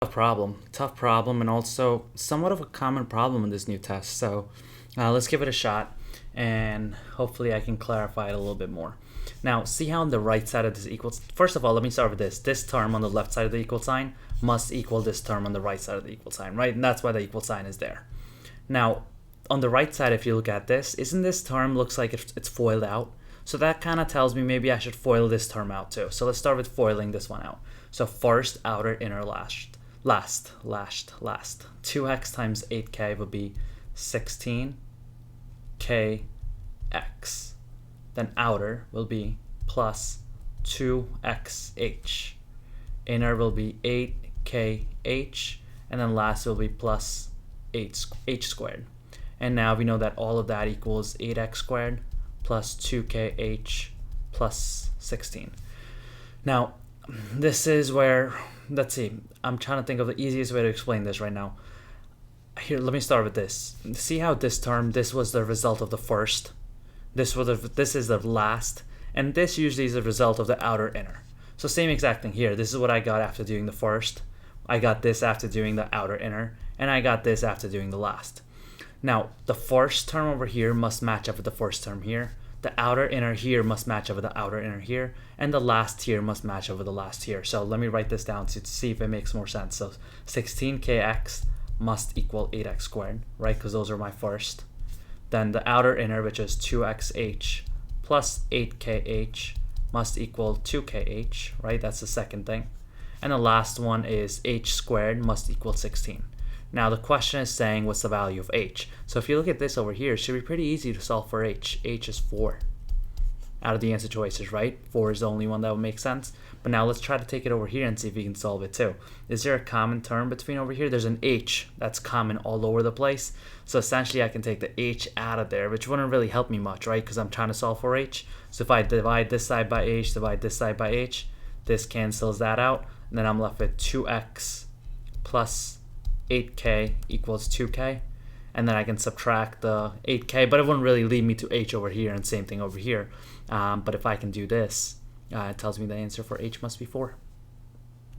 Tough problem, and also somewhat of a common problem in this new test. So let's give it a shot, and hopefully I can clarify it a little bit more. Now, see how on the right side of this equals. First of all, let me start with this. This term on the left side of the equal sign must equal this term on the right side of the equal sign, right? And that's why the equal sign is there. Now, on the right side, if you look at this, isn't this term looks like it's foiled out? So that kind of tells me maybe I should FOIL this term out too. So let's start with foiling this one out. So first, outer, inner, last. 2x times 8k would be 16kx. Then outer will be plus 2xh. Inner will be 8kh. And then last will be plus h squared. And now we know that all of that equals 8x squared plus 2kh plus 16. Now, this is where, let's see, I'm trying to think of the easiest way to explain this right now. Here, let me start with this. See how this term, this was the result of the first, this is the last, and this usually is the result of the outer inner. So same exact thing here. This is what I got after doing the first. I got this after doing the outer inner, and I got this after doing the last. Now, the first term over here must match up with the first term here. The outer inner here must match up with the outer inner here, and the last here must match up with the last here. So let me write this down to see if it makes more sense. So 16kx must equal 8x squared, right? Because those are my first. Then the outer inner, which is 2xh plus 8kh, must equal 2kh, right? That's the second thing. And the last one is h squared must equal 16. Now the question is saying what's the value of h. So if you look at this over here, it should be pretty easy to solve for h. H is 4 out of the answer choices, right? 4 is the only one that would make sense. But now let's try to take it over here and see if we can solve it too. Is there a common term between over here? There's an h that's common all over the place. So essentially I can take the h out of there, which wouldn't really help me much, right? Because I'm trying to solve for h. So if I divide this side by h, divide this side by h, this cancels that out. And then I'm left with 2x plus 8k equals 2k, and then I can subtract the 8k, but it wouldn't really lead me to h over here, and same thing over here. But if I can do this, it tells me the answer for h must be 4.